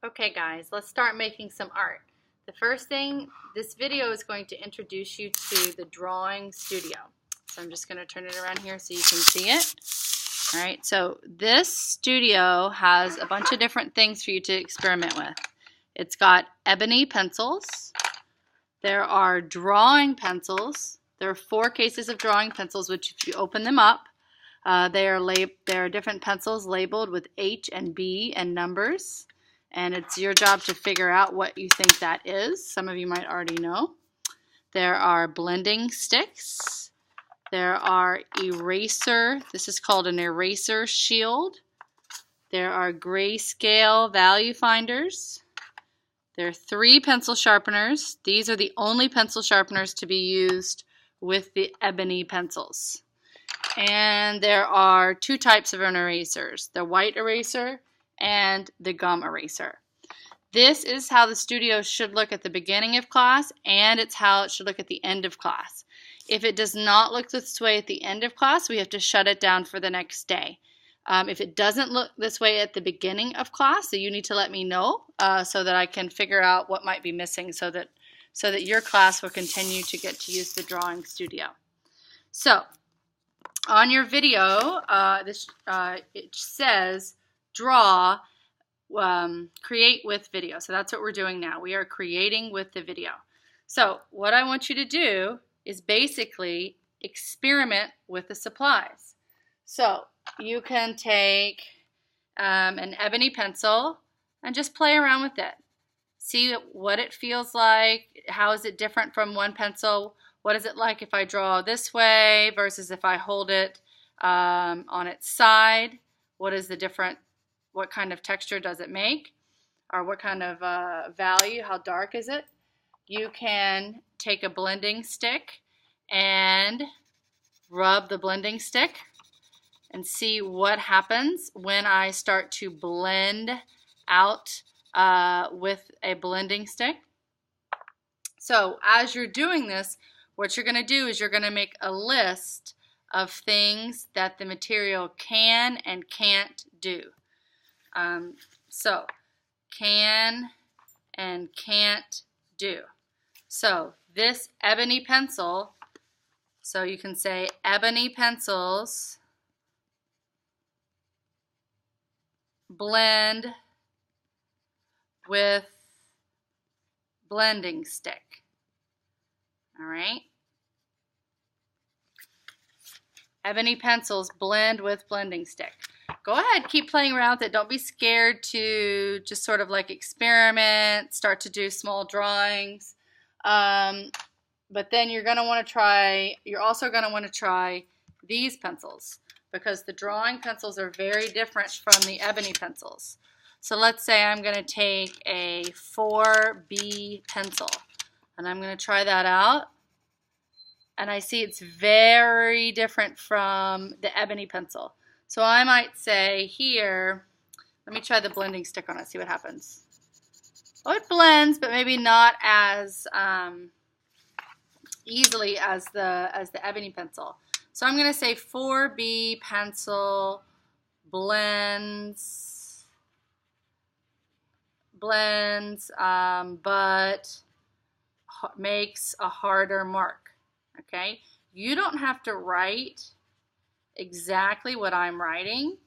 Okay guys, let's start making some art. The first thing, this video is going to introduce you to the drawing studio. So I'm just going to turn it around here so you can see it. Alright, so this studio has a bunch of different things for you to experiment with. It's got ebony pencils. There are drawing pencils. There are 4 cases of drawing pencils, which if you open them up, there are different pencils labeled with H and B and numbers. And it's your job to figure out what you think that is. Some of you might already know. There are blending sticks. There are eraser. This is called an eraser shield. There are grayscale value finders. There are 3 pencil sharpeners. These are the only pencil sharpeners to be used with the ebony pencils. And there are 2 types of erasers, the white eraser and the gum eraser. This is how the studio should look at the beginning of class, and it's how it should look at the end of class. If it does not look this way at the end of class, we have to shut it down for the next day. If it doesn't look this way at the beginning of class, so you need to let me know so that I can figure out what might be missing so that your class will continue to get to use the drawing studio. So on your video, it says draw, create with video. So that's what we're doing now. We are creating with the video. So what I want you to do is basically experiment with the supplies. So you can take an ebony pencil and just play around with it. See what it feels like. How is it different from one pencil? What is it like if I draw this way versus if I hold it on its side? What is the different, what kind of texture does it make? Or what kind of value, how dark is it? You can take a blending stick and rub the blending stick and see what happens when I start to blend out with a blending stick. So as you're doing this, what you're going to do is you're going to make a list of things that the material can and can't do. So can and can't do. So this ebony pencil, so you can say ebony pencils blend with blending stick. All right. Ebony pencils blend with blending stick. Go ahead, keep playing around with it. Don't be scared to just sort of like experiment, start to do small drawings. But then you're going to want to try, you're also going to want to try these pencils because the drawing pencils are very different from the ebony pencils. So let's say I'm going to take a 4B pencil and I'm going to try that out. And I see it's very different from the ebony pencil. So I might say here, let me try the blending stick on it, see what happens. Oh, it blends, but maybe not as easily as the ebony pencil. So I'm going to say 4B pencil blends, but makes a harder mark. Okay, you don't have to write exactly what I'm writing.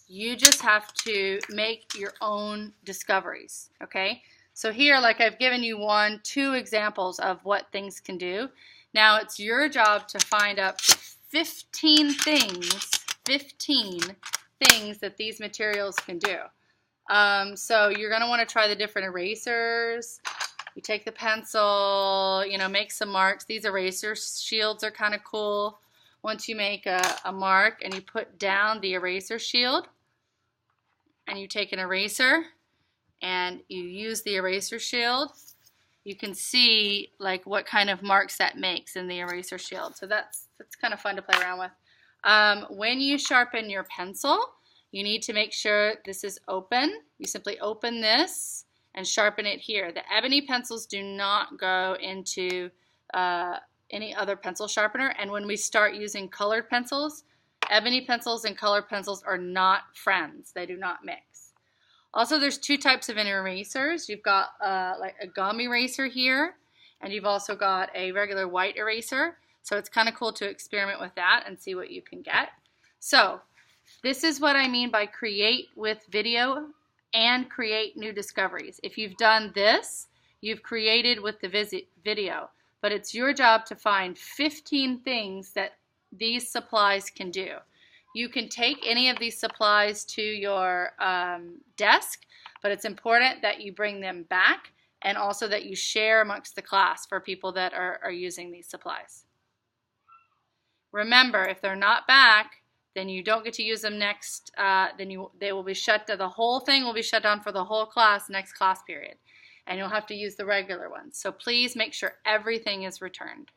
You just have to make your own discoveries. Okay, so here, like I've given you 2 examples of what things can do. Now it's your job to find up to 15 things that these materials can do. So you're going to want to try the different erasers. You take the pencil, you know, make some marks. These eraser shields are kind of cool. Once you make a mark and you put down the eraser shield and you take an eraser and you use the eraser shield, you can see like what kind of marks that makes in the eraser shield. So that's kind of fun to play around with. When you sharpen your pencil, you need to make sure this is open. You simply open this and sharpen it here. The ebony pencils do not go into any other pencil sharpener, and when we start using colored pencils, ebony pencils and colored pencils are not friends. They do not mix. Also, there's two types of erasers. You've got like a gum eraser here, and you've also got a regular white eraser. So it's kind of cool to experiment with that and see what you can get. So this is what I mean by create with video and create new discoveries. If you've done this, you've created with the video, but it's your job to find 15 things that these supplies can do. You can take any of these supplies to your desk, but it's important that you bring them back and also that you share amongst the class for people that are using these supplies. Remember, if they're not back, then you don't get to use them next, they will be shut down. The whole thing will be shut down for the whole class next class period, and you'll have to use the regular ones. So please make sure everything is returned.